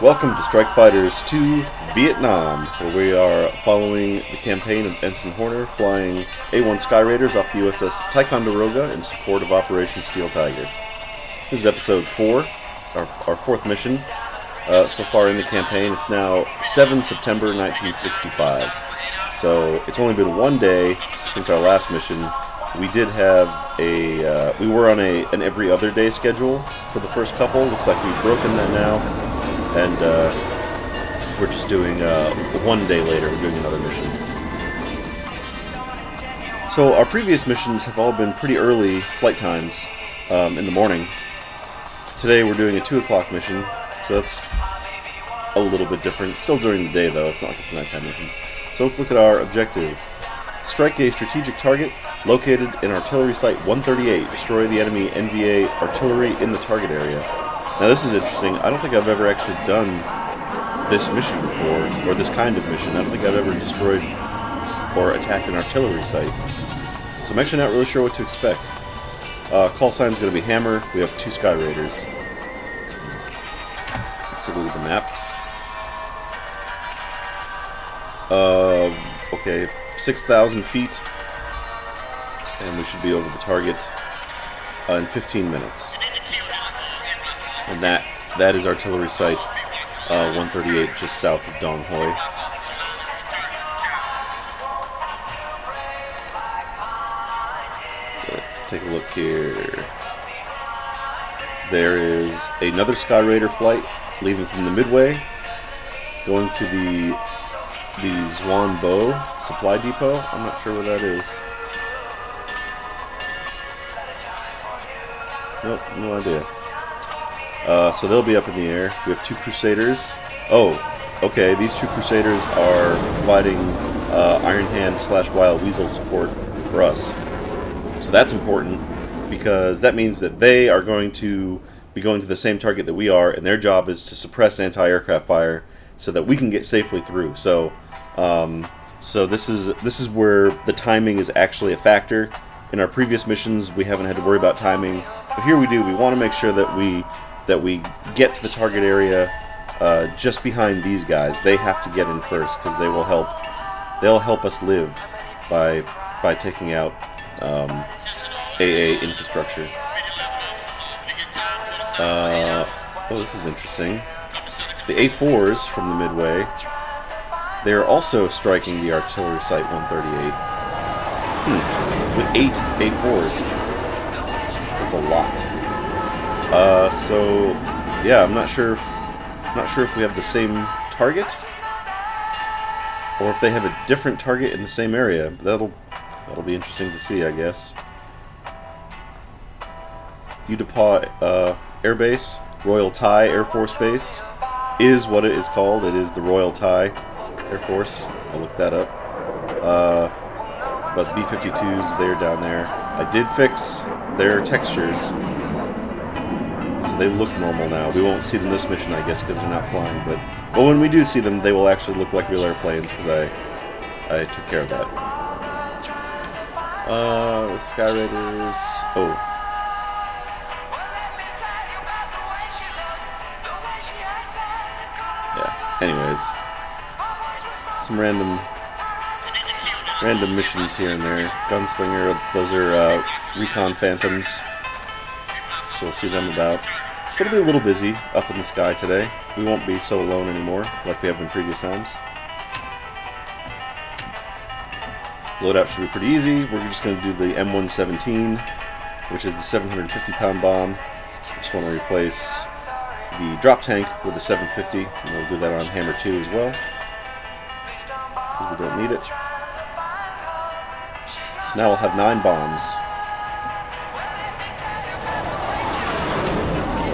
Welcome to Strike Fighters 2 Vietnam, where we are following the campaign of Ensign Horner flying A-1 Sky Raiders off the USS Ticonderoga in support of Operation Steel Tiger. This is episode 4, our fourth mission so far in the campaign. It's now 7 September 1965, so it's only been one day since our last mission. We did have we were on an every other day schedule for the first couple. Looks like we've broken that now. And we're just doing, one day later, we're doing another mission. So our previous missions have all been pretty early flight times in the morning. Today we're doing a 2 o'clock mission, so that's a little bit different. Still during the day though, it's not like it's a nighttime mission. So let's look at our objective. Strike a strategic target located in Artillery Site 138. Destroy the enemy NVA artillery in the target area. Now this is interesting. I don't think I've ever actually done this mission before, or this kind of mission. I don't think I've ever destroyed or attacked an artillery site. So I'm actually not really sure what to expect. Call sign is going to be Hammer. We have 2 Sky Raiders. Let's take a look at the map. Okay, 6,000 feet. And we should be over the target in 15 minutes. And that is Artillery Site 138, just south of Dong Hoi. Let's take a look here. There is another Sky Raider flight leaving from the Midway, going to the Xuan Bo supply depot. I'm not sure where that is. Nope, no idea. So they'll be up in the air. We have 2 Crusaders. Oh, okay, these 2 Crusaders are providing Iron Hand / Wild Weasel support for us. So that's important, because that means that they are going to be going to the same target that we are, and their job is to suppress anti-aircraft fire so that we can get safely through. So this is where the timing is actually a factor. In our previous missions, we haven't had to worry about timing, but here we do. We want to make sure that we get to the target area just behind these guys. They have to get in first because they will help. They'll help us live by taking out AA infrastructure. Oh, this is interesting. The Ep4s from the Midway. They are also striking the Artillery Site 138. With 8 Ep4s. That's a lot. So yeah, I'm not sure if we have the same target or if they have a different target in the same area. That'll be interesting to see, I guess. Utah Air Base, Royal Thai Air Force Base is what it is called. It is the Royal Thai Air Force. I looked that up. But B-52s, they're down there. I did fix their textures, so they look normal now. We won't see them this mission, I guess, because they're not flying. But when we do see them, they will actually look like real airplanes, because I took care of that. The Sky Raiders. Oh. Yeah. Anyways, some random missions here and there. Gunslinger. Those are Recon Phantoms. So we'll see them about. So it'll be a little busy up in the sky today. We won't be so alone anymore like we have in previous times. Loadout should be pretty easy. We're just going to do the M117, which is the 750-pound bomb. Just want to replace the drop tank with the 750, and we'll do that on Hammer 2 as well, because we don't need it. So now we'll have 9 bombs.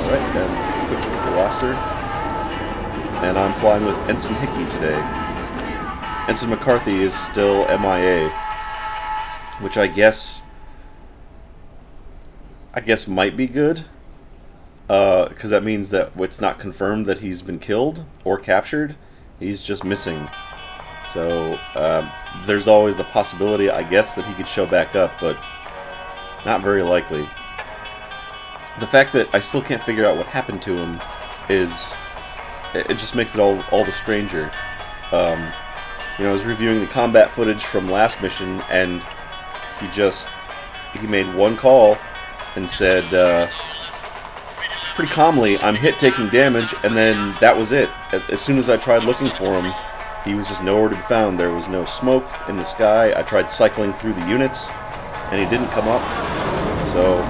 Alright, and take a quick look at the roster. And I'm flying with Ensign Hickey today. Ensign McCarthy is still MIA, which I guess might be good, because that means that it's not confirmed that he's been killed or captured. He's just missing. So there's always the possibility, I guess, that he could show back up, but not very likely. The fact that I still can't figure out what happened to him is it just makes it all the stranger. You know, I was reviewing the combat footage from last mission, and he made one call and said pretty calmly, "I'm hit, taking damage," and then that was it. As soon as I tried looking for him, he was just nowhere to be found. There was no smoke in the sky. I tried cycling through the units, and he didn't come up. So,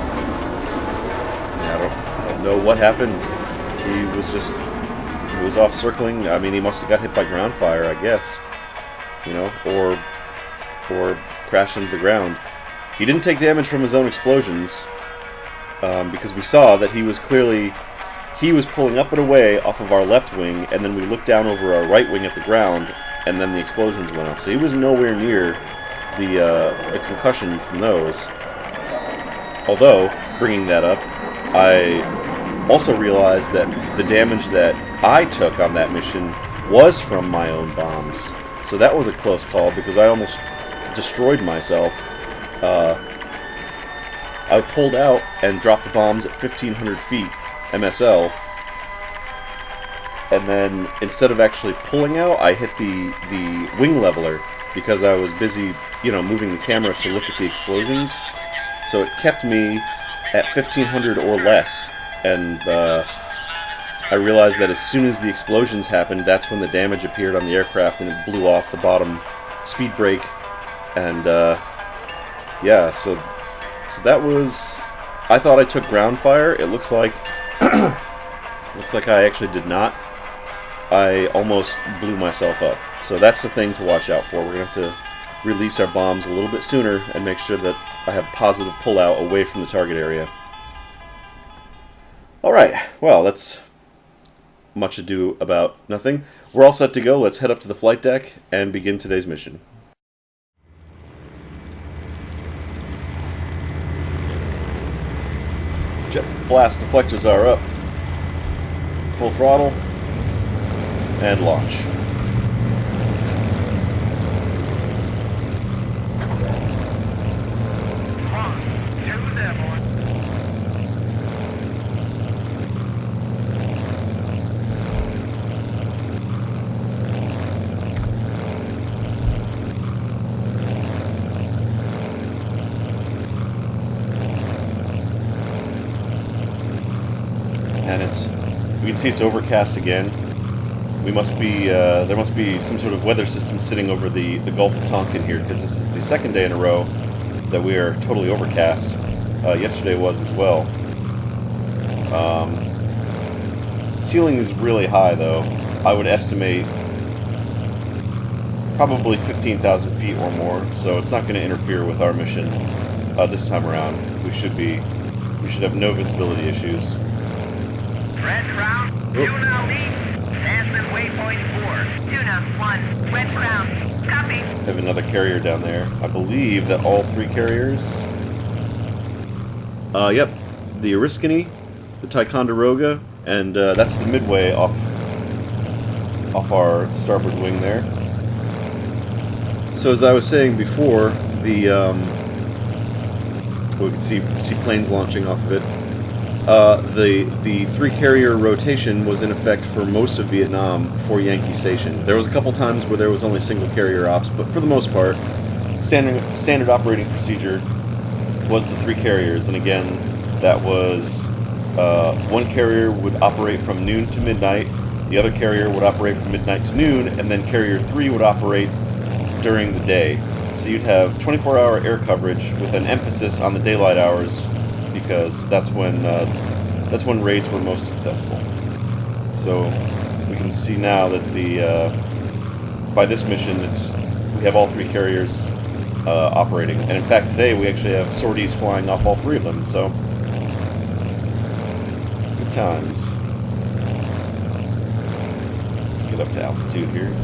I don't know what happened. He was off circling. I mean, he must have got hit by ground fire, I guess. You know, or crashed into the ground. He didn't take damage from his own explosions, because we saw that he was pulling up and away off of our left wing, and then we looked down over our right wing at the ground, and then the explosions went off. So he was nowhere near the concussion from those. Although, bringing that up, I also realized that the damage that I took on that mission was from my own bombs. So that was a close call, because I almost destroyed myself. I pulled out and dropped the bombs at 1,500 feet MSL, and then instead of actually pulling out, I hit the wing leveler, because I was busy, you know, moving the camera to look at the explosions. So it kept me at 1,500 or less, and I realized that as soon as the explosions happened, that's when the damage appeared on the aircraft, and it blew off the bottom speed brake, and yeah, so that was... I thought I took ground fire. It looks like I actually did not. I almost blew myself up. So that's the thing to watch out for. We're going to have to release our bombs a little bit sooner and make sure that I have positive pullout away from the target area. Alright, well, that's much ado about nothing. We're all set to go. Let's head up to the flight deck and begin today's mission. Jet blast deflectors are up. Full throttle. And launch. And we can see it's overcast again. There must be some sort of weather system sitting over the Gulf of Tonkin here, because this is the second day in a row that we are totally overcast. Yesterday was as well. The ceiling is really high, though. I would estimate probably 15,000 feet or more, so it's not going to interfere with our mission this time around. We should have no visibility issues. Red Crown, Tuna lead, Sandsman waypoint 4, Tuna 1, Red Crown, copy. I have another carrier down there. I believe that all three carriers... Yep, the Oriskany, the Ticonderoga, and that's the Midway off our starboard wing there. So as I was saying before, we can see planes launching off of it. The three-carrier rotation was in effect for most of Vietnam for Yankee Station. There was a couple times where there was only single-carrier ops, but for the most part, standard operating procedure was the three carriers. And again, that was one carrier would operate from noon to midnight, the other carrier would operate from midnight to noon, and then Carrier 3 would operate during the day. So you'd have 24-hour air coverage with an emphasis on the daylight hours, because that's when raids were most successful. So we can see now that by this mission, we have all three carriers operating, and in fact today we actually have sorties flying off all three of them. So good times. Let's get up to altitude here.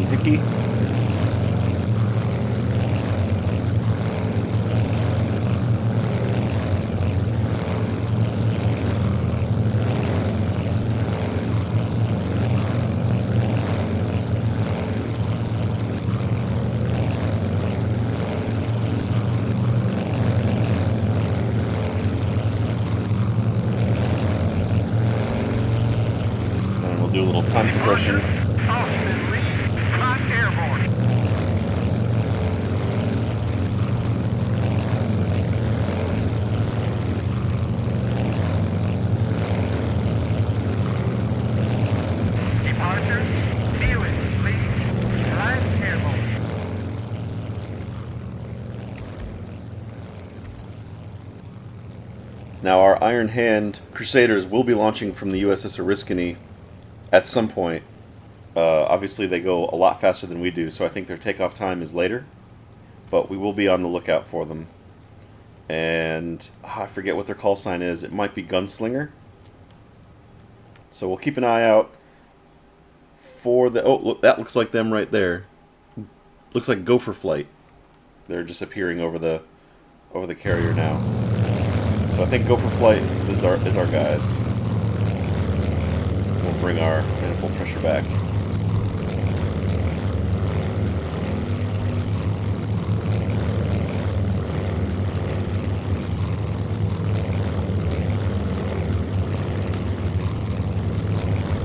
Hickey. Do a little time compression. Austin Lee, clock airborne. Departure, viewing, please. Climb airborne. Now, our Iron Hand Crusaders will be launching from the USS Oriskany at some point. Obviously, they go a lot faster than we do, so I think their takeoff time is later. But we will be on the lookout for them. And I forget what their call sign is. It might be Gunslinger. So we'll keep an eye out for the... Oh, look, that looks like them right there. Looks like Gopher Flight. They're just appearing over the carrier now. So I think Gopher Flight is our guys. Bring our manifold pressure back.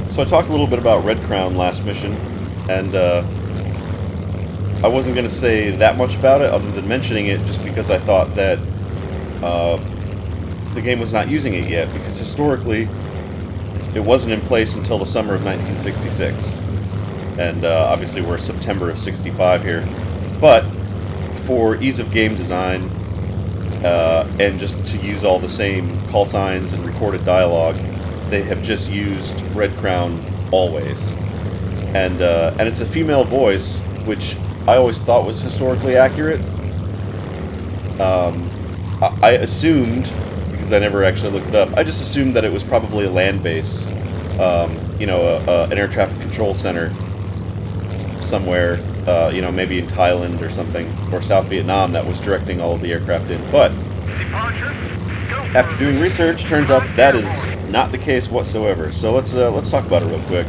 So I talked a little bit about Red Crown last mission, and I wasn't going to say that much about it other than mentioning it just because I thought that the game was not using it yet, because historically it wasn't in place until the summer of 1966, and obviously we're September of 65 here. But for ease of game design and just to use all the same call signs and recorded dialogue, they have just used Red Crown always, and it's a female voice, which I always thought was historically accurate. I assumed, because I never actually looked it up, I just assumed that it was probably a land base, you know, an air traffic control center somewhere, you know, maybe in Thailand or something, or South Vietnam, that was directing all of the aircraft in. But after doing research, turns out that is not the case whatsoever. So let's talk about it real quick.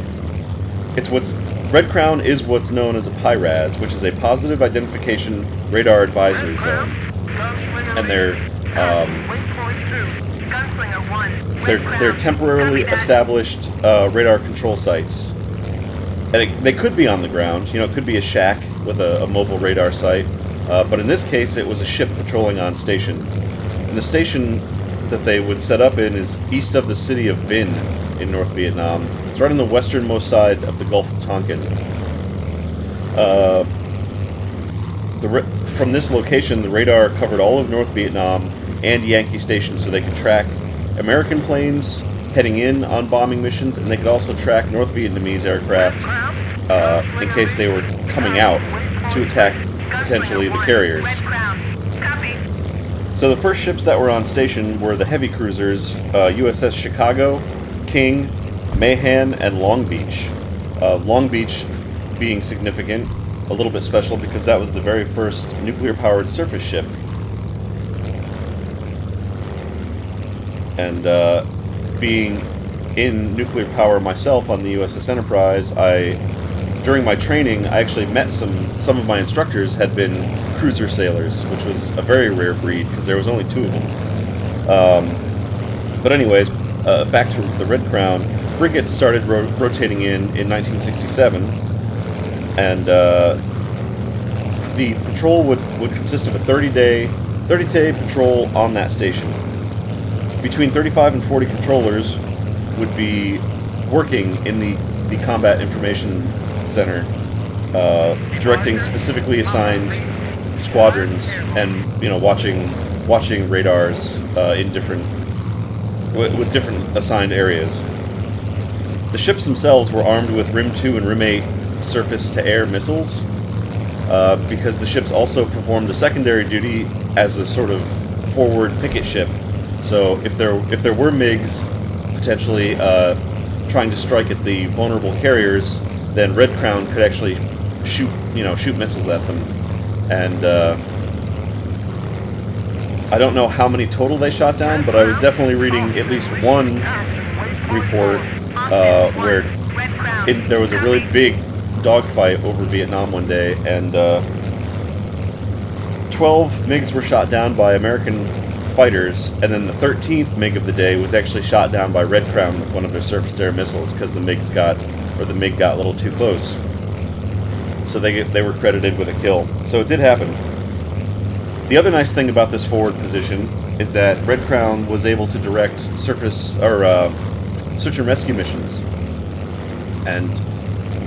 Red Crown is what's known as a PIRAS, which is a Positive Identification Radar Advisory Zone, and they're temporarily established radar control sites, and they could be on the ground. You know, it could be a shack with a mobile radar site, but in this case, it was a ship patrolling on station. And the station that they would set up in is east of the city of Vinh in North Vietnam. It's right on the westernmost side of the Gulf of Tonkin. From this location, the radar covered all of North Vietnam and Yankee Station, so they could track American planes heading in on bombing missions, and they could also track North Vietnamese aircraft in case they were coming out to attack potentially the carriers. So the first ships that were on station were the heavy cruisers USS Chicago, King, Mahan, and Long Beach. Long Beach being significant, a little bit special, because that was the very first nuclear-powered surface ship. And being in nuclear power myself on the USS Enterprise, during my training, I actually met some of my instructors had been cruiser sailors, which was a very rare breed because there was only 2 of them. But anyways, back to the Red Crown. Frigates started rotating in 1967, and the patrol would consist of a 30-day patrol on that station. Between 35 and 40 controllers would be working in the Combat Information Center, directing specifically assigned squadrons, and watching radars with different assigned areas. The ships themselves were armed with RIM 2 and RIM 8 surface-to-air missiles, because the ships also performed a secondary duty as a sort of forward picket ship. So if there were MiGs potentially trying to strike at the vulnerable carriers, then Red Crown could actually shoot missiles at them, and I don't know how many total they shot down, but I was definitely reading at least one report where there was a really big dogfight over Vietnam one day, and 12 MiGs were shot down by American fighters, and then the 13th MiG of the day was actually shot down by Red Crown with one of their surface-to-air missiles because the MiG got a little too close. So they were credited with a kill. So it did happen. The other nice thing about this forward position is that Red Crown was able to direct surface or search and rescue missions, and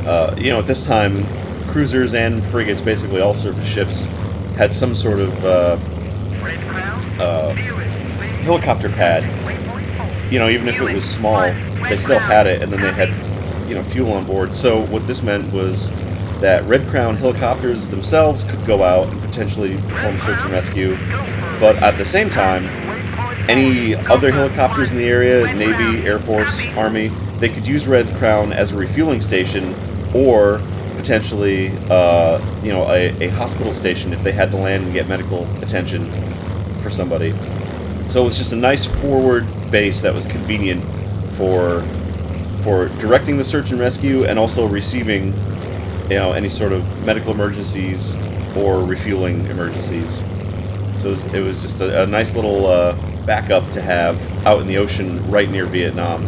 at this time, cruisers and frigates, basically all surface ships, had some sort of helicopter pad. Even if it was small, they still had it, and then they had fuel on board. So what this meant was that Red Crown helicopters themselves could go out and potentially perform search and rescue, but at the same time, any other helicopters in the area, Navy, Air Force, Army, they could use Red Crown as a refueling station, or potentially, a hospital station if they had to land and get medical attention for somebody. So it was just a nice forward base that was convenient for directing the search and rescue and also receiving, any sort of medical emergencies or refueling emergencies. So it was just a nice little backup to have out in the ocean right near Vietnam.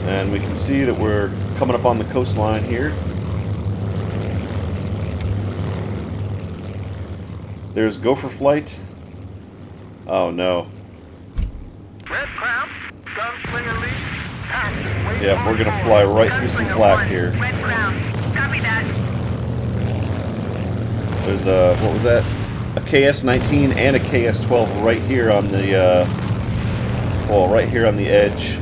And we can see that we're coming up on the coastline here. There's Gopher Flight. Oh no. Yeah, we're gonna fly right through some flak here. There's what was that? A KS-19 and a KS-12 right here on the right here on the edge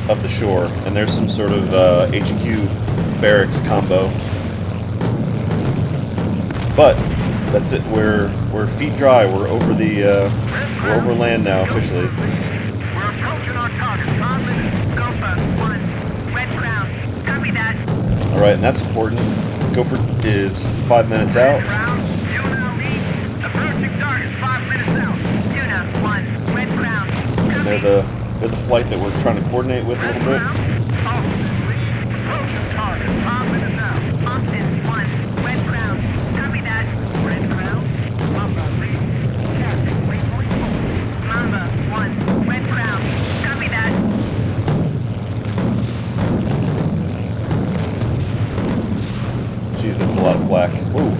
of the shore, and there's some sort of HQ barracks combo. But that's it. We're feet dry. We're over we're over land now officially. We're approaching our target. 5 minutes. Gopher 1. Red Crown. Copy that. All right, and that's important. Gopher is 5 minutes out. Red Crown. Tuna lead. Approaching target. 5 minutes out. Tuna 1. Red Crown. And they're the flight that we're trying to coordinate with a little bit. Approaching target. 5 minutes out. Austin 1. Red Crown. Copy that. Red Crown. Mamba lead. Casting waypoint 4. Mamba 1. Red Crown. Copy that. Jeez, that's a lot of flak. Whoa.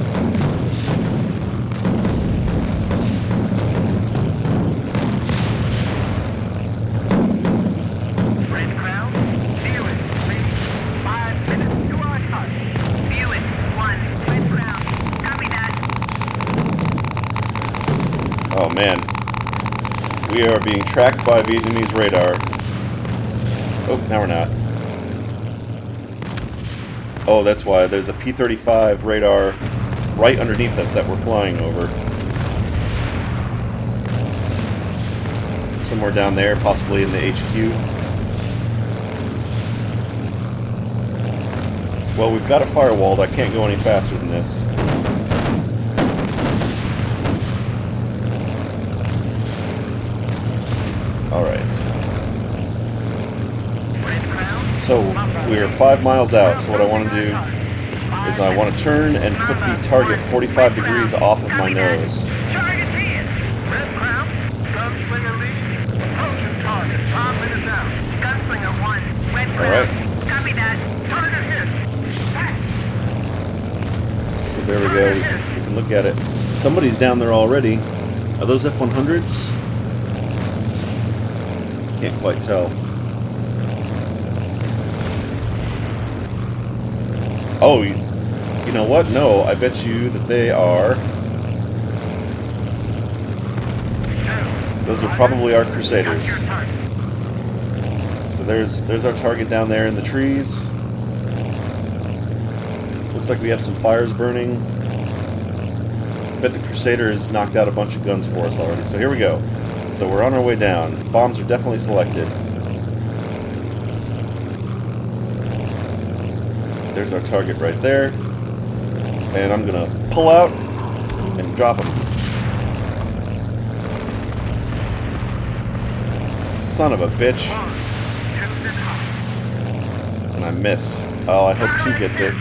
Oh man, we are being tracked by Vietnamese radar. Oh, now we're not. Oh, that's why there's a P-35 radar right underneath us that we're flying over. Somewhere down there, possibly in the HQ. Well, we've got a firewall. I can't go any faster than this. Alright. So, we are 5 miles out, so what I want to do is I want to turn and put the target 45 degrees off of my nose. Alright. So there we go, we can look at it. Somebody's down there already. Are those F-100s? Can't quite tell. Oh, you know what? No, I bet you that they are... Those are probably our Crusaders. So So there's our target down there in the trees. Looks like we have some fires burning. Bet the Crusader has knocked out a bunch of guns for us already. So here we go. So we're on our way down. Bombs are definitely selected. There's our target right there. And I'm gonna pull out and drop him. Son of a bitch. And I missed. Oh, I hope 2 gets it.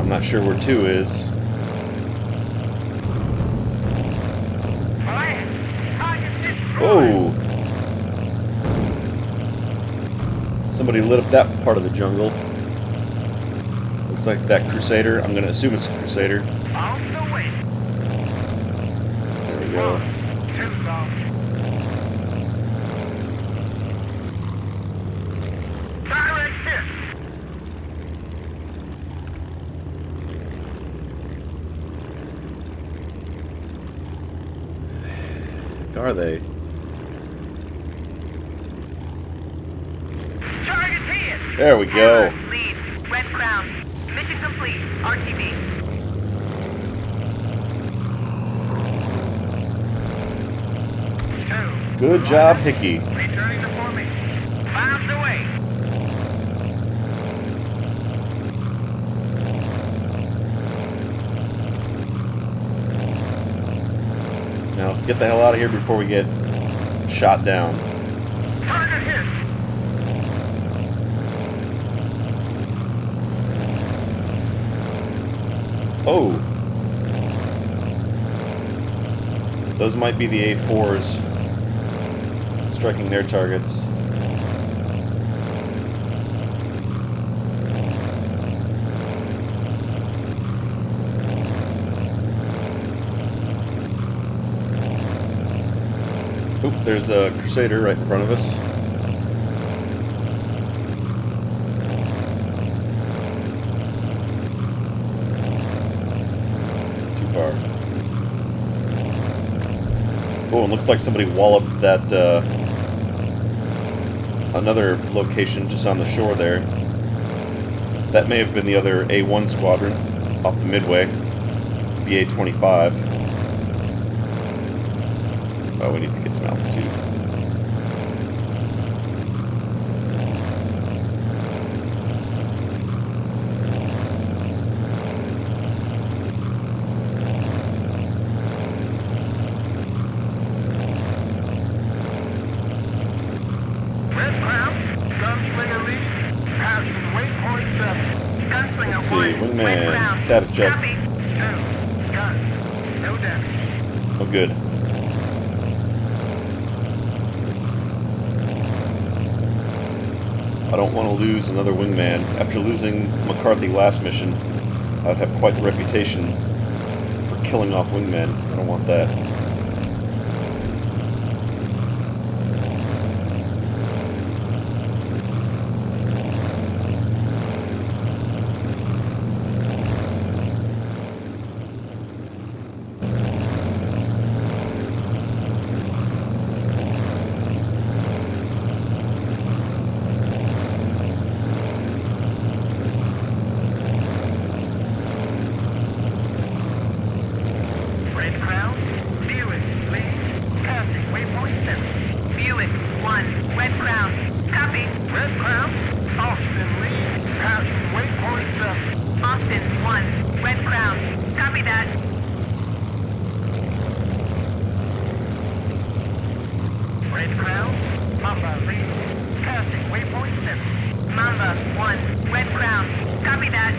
I'm not sure where 2 is. Oh! Somebody lit up that part of the jungle. Looks like that Crusader. I'm going to assume it's a Crusader. There we go. Are they? There we go. Lead. Red Crown. Mission complete. RTV. Good job, Hickey. Returning to formation. Miles away. Now let's get the hell out of here before we get shot down. Target hit. Oh! Those might be the A4s striking their targets. Oop, there's a Crusader right in front of us. Too far. Oh, it looks like somebody walloped that, another location just on the shore there. That may have been the other A1 squadron off the Midway, VA-25. Oh, we need to get some altitude. Red Crown. Gunslinger lead. Passing waypoint 7. Gunslinger Let's see, 1. wingman, Red Crown. status check. Copy. 2. Gun. No damage. Oh, good. I don't want to lose another wingman. After losing McCarthy last mission, I'd have quite the reputation for killing off wingmen. I don't want that. Red Crown. Buick, please. Passing waypoint 7. Buick 1. Red Crown. Copy. Red Crown. Austin lead. Passing waypoint 7. Austin 1. Red Crown. Copy that. Red Crown. Mamba lead. Passing waypoint 7. Mamba 1. Red Crown. Copy that.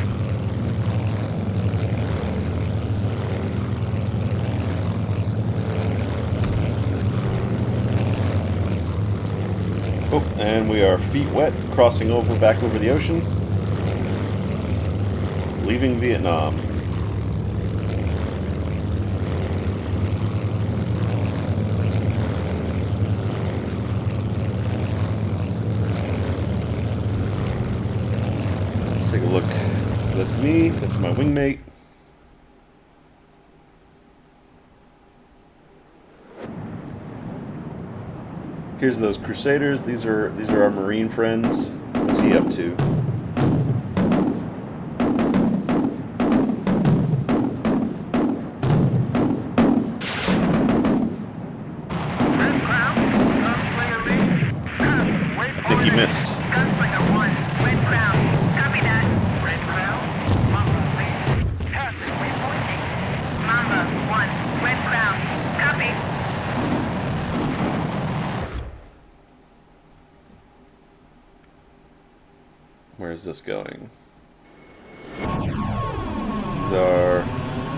Oh, and we are feet wet, crossing over back over the ocean, leaving Vietnam. take a look. So that's me. That's my wingmate. Here's those Crusaders. These are our Marine friends. What's he up to? I think he missed. Gunslinger 1, red crown. Copy that. Red crown. Mamba, lead. Passing waypoint 8. Mamba 1, red crown. Copy. Where is this going? These are...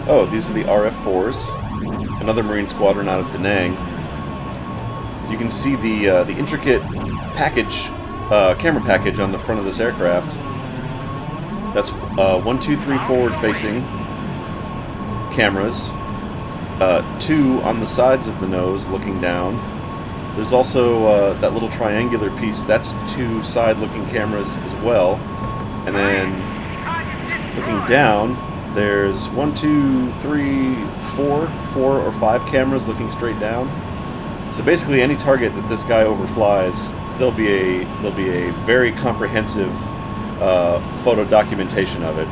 Oh, these are the RF4s. Another Marine squadron out of Da Nang. You can see the intricate package, camera package on the front of this aircraft. That's 1, 2, 3 forward-facing cameras. 2 on the sides of the nose looking down. There's also that little triangular piece. That's 2 side-looking cameras as well. And then looking down, there's 1, 2, 3, 4 or 5 cameras looking straight down. So basically, any target that this guy overflies, there'll be a very comprehensive photo documentation of it.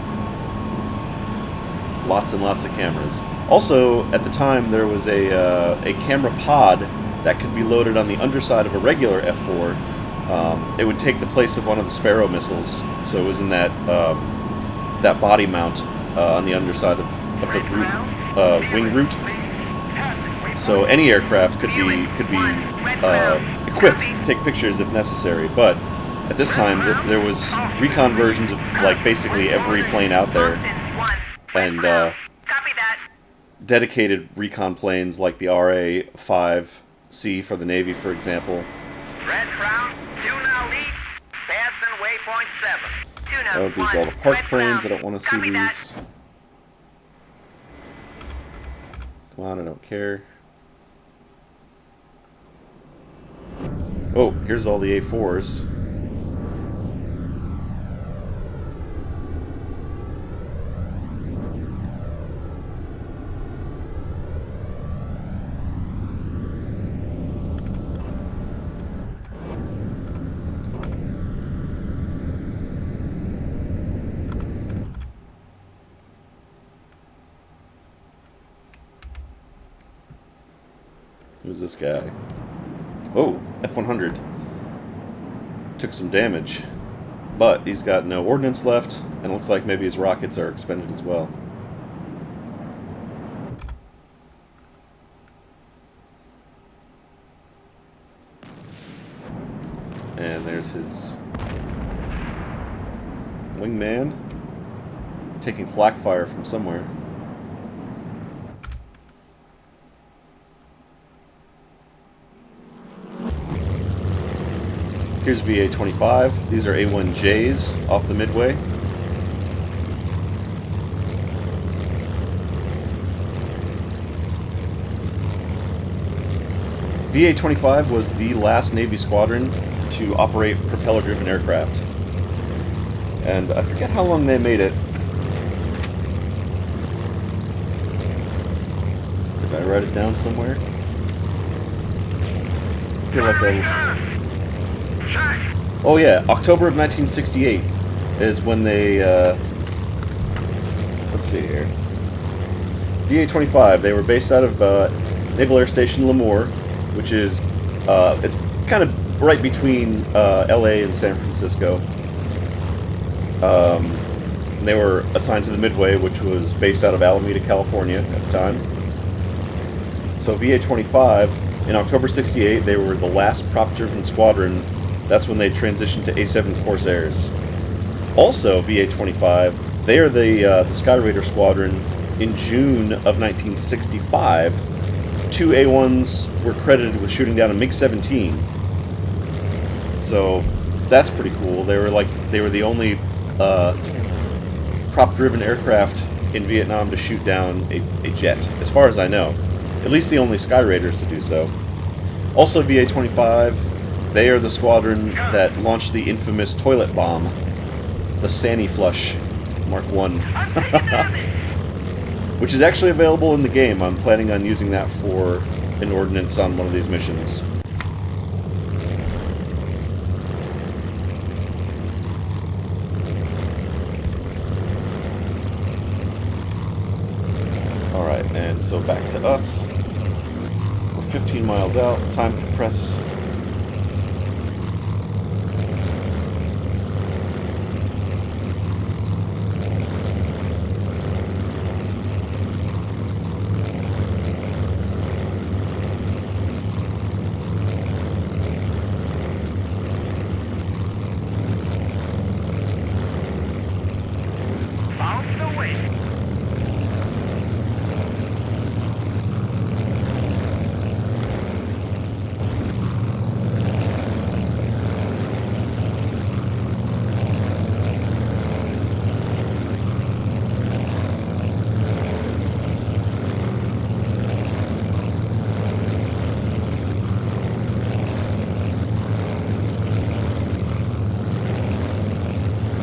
Lots and lots of cameras. Also, at the time, there was a camera pod that could be loaded on the underside of a regular F4. It would take the place of one of the Sparrow missiles, so it was in that that body mount on the underside of the wing root. So any aircraft could be equipped to take pictures if necessary. But at this time, there was recon versions of like basically every plane out there, and dedicated recon planes like the RA-5C for the Navy, for example. Red Crown, 2 now lead, passing waypoint 7. 2 now Oh, these are all the parked planes. I don't want to see these. Come on, I don't care. Oh, here's all the A4s. Who's this guy? Oh, F100. Took some damage. But he's got no ordnance left, and it looks like maybe his rockets are expended as well. And there's his wingman taking flak fire from somewhere. Here's VA-25. These are A-1Js off the Midway. VA-25 was the last Navy squadron to operate propeller-driven aircraft. And I forget how long they made it. Did I write it down somewhere? I feel like I... Oh yeah, October of 1968 is when they, let's see here. VA-25, they were based out of Naval Air Station Lemoore, which is it's kind of right between LA and San Francisco. They were assigned to the Midway, which was based out of Alameda, California at the time. So VA-25, in October 68, they were the last prop-driven squadron. That's when they transitioned to A-7 Corsairs. Also, VA-25, they are the Sky Raider squadron in June of 1965. 2 A-1s were credited with shooting down a MiG-17. So that's pretty cool. They were the only prop-driven aircraft in Vietnam to shoot down a jet, as far as I know. At least the only Sky Raiders to do so. Also, VA-25. They are the squadron that launched the infamous toilet bomb the Sandy Flush Mark 1. I'm taking damage. Which is actually available in the game. I'm planning on using that for an ordnance on one of these missions. Alright, and so back to us. We're 15 miles out. Time to press.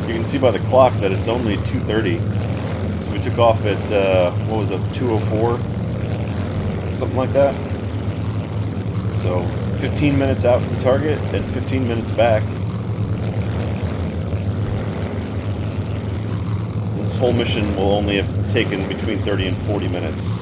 You can see by the clock that it's only 2:30. So we took off at, what was it, 2:04? Something like that. So 15 minutes out to the target and 15 minutes back. This whole mission will only have taken between 30 and 40 minutes.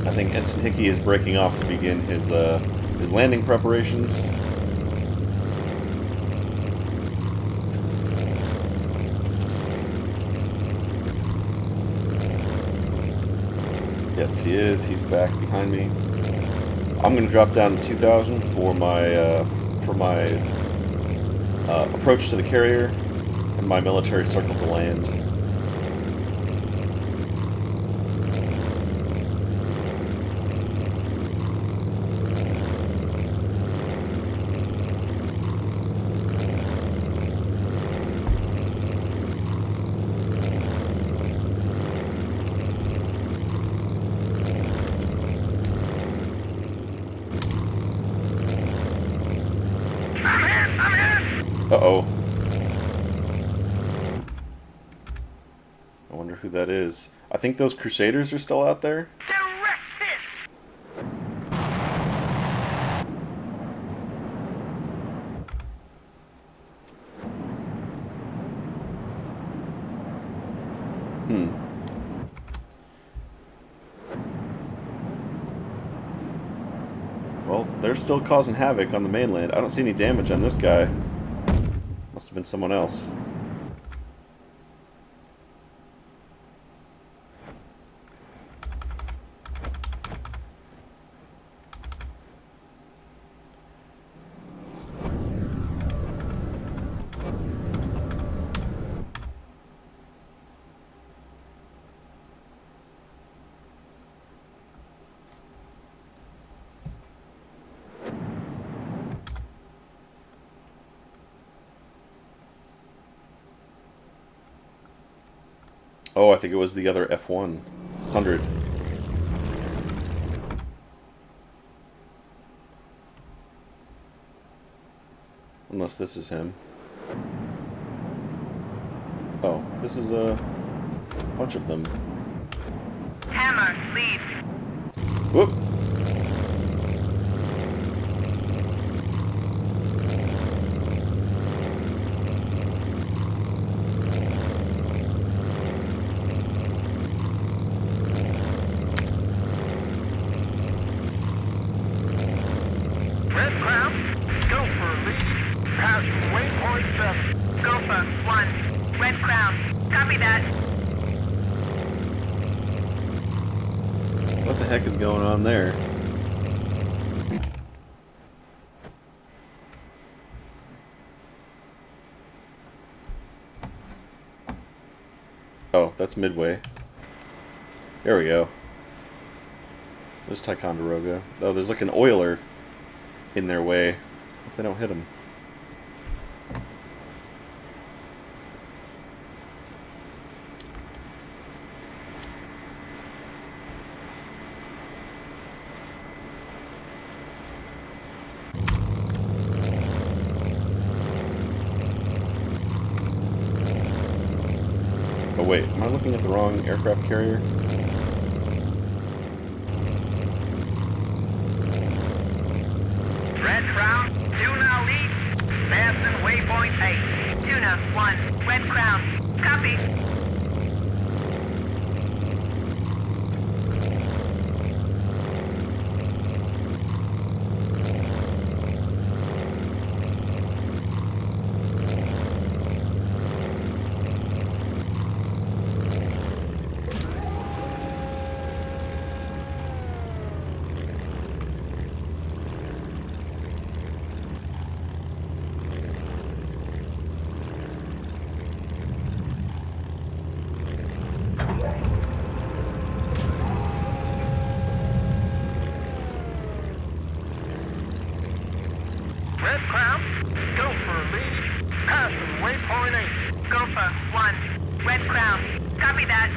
I think Ens Hickey is breaking off to begin his landing preparations. Yes, he is. He's back behind me. I'm going to drop down to 2,000 for my approach to the carrier and my military circle to land. Uh-oh. I wonder who that is. I think those Crusaders are still out there. Well, they're still causing havoc on the mainland. I don't see any damage on this guy. Must have been someone else. Oh, I think it was the other F1. 100. Unless this is him. Oh, this is a bunch of them. Hammer, lead. Whoop! Red Crown, go for lead. Pass waypoint 7. Go for 1. Red Crown, copy that. What the heck is going on there? Oh, that's Midway. There we go. There's Ticonderoga. Oh, there's like an oiler in their way. Hope they don't hit him. Oh wait, am I looking at the wrong aircraft carrier? Red Crown, Tuna lead. Fasten waypoint 8. Tuna 1, Red Crown. Copy. Red Crown, Gopher lead. Passing waypoint 8. Gopher 1, Red Crown. Copy that.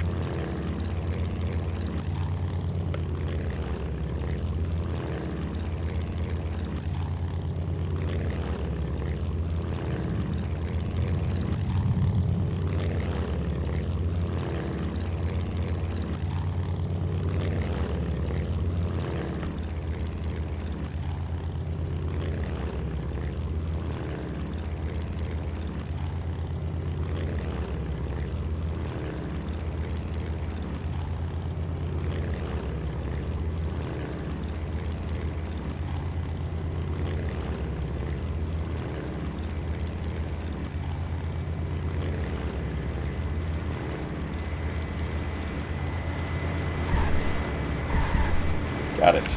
Got it.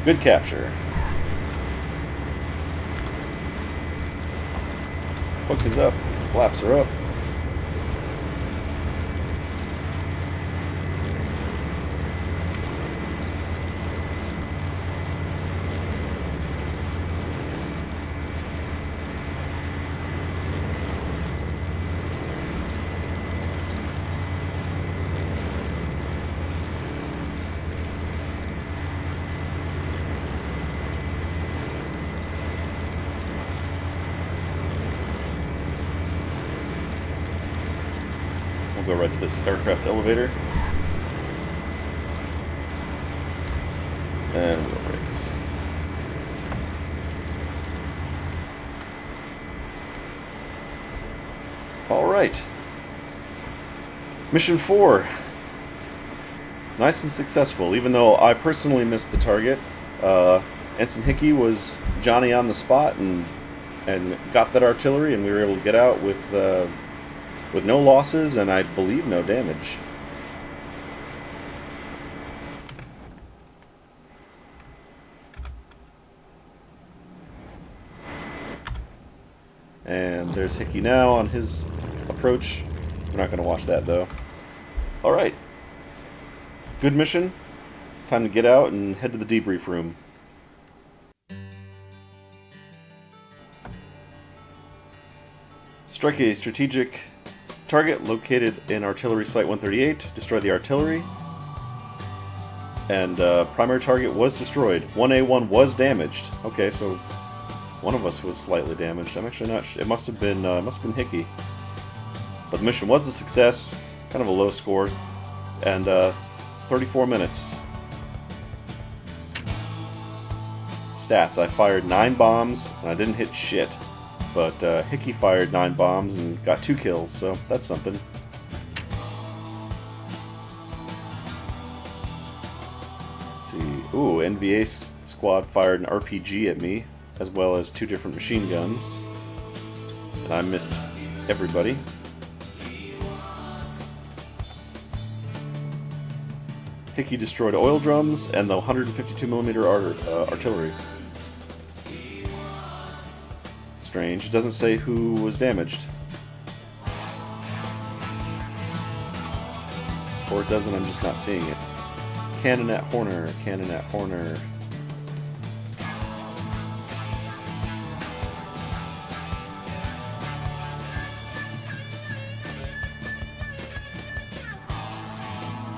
Good capture. Hook is up. Flaps are up. We'll go right to this aircraft elevator. And wheel brakes. Alright. Mission 4. Nice and successful, even though I personally missed the target. Ensign Hickey was Johnny on the spot and got that artillery, and we were able to get out with no losses and I believe no damage. And there's Hickey now on his approach. We're not going to watch that though. Alright. Good mission. Time to get out and head to the debrief room. Strike a strategic target located in Artillery Site 138. Destroy the artillery. And primary target was destroyed. 1A1 was damaged. Okay, so one of us was slightly damaged. I'm actually not. It must have been Hickey. But the mission was a success. Kind of a low score. And 34 minutes. Stats: I fired 9 bombs and I didn't hit shit. But Hickey fired 9 bombs and got 2 kills, so that's something. Let's see. Ooh, NVA squad fired an RPG at me, as well as 2 different machine guns. And I missed everybody. Hickey destroyed oil drums and the 152mm artillery. Strange. It doesn't say who was damaged. Or it doesn't, I'm just not seeing it. Cannon at Horner, cannon at Horner.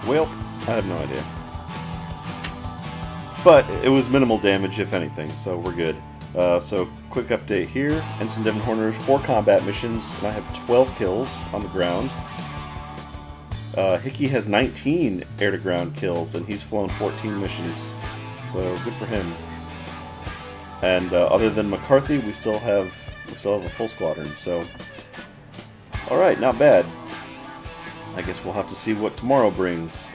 Well, I have no idea. But it was minimal damage, if anything, so we're good. So, quick update here. Ensign Devon Horner, 4 combat missions, and I have 12 kills on the ground. Hickey has 19 air-to-ground kills, and he's flown 14 missions, so good for him. And other than McCarthy, we still have a full squadron, so... Alright, not bad. I guess we'll have to see what tomorrow brings.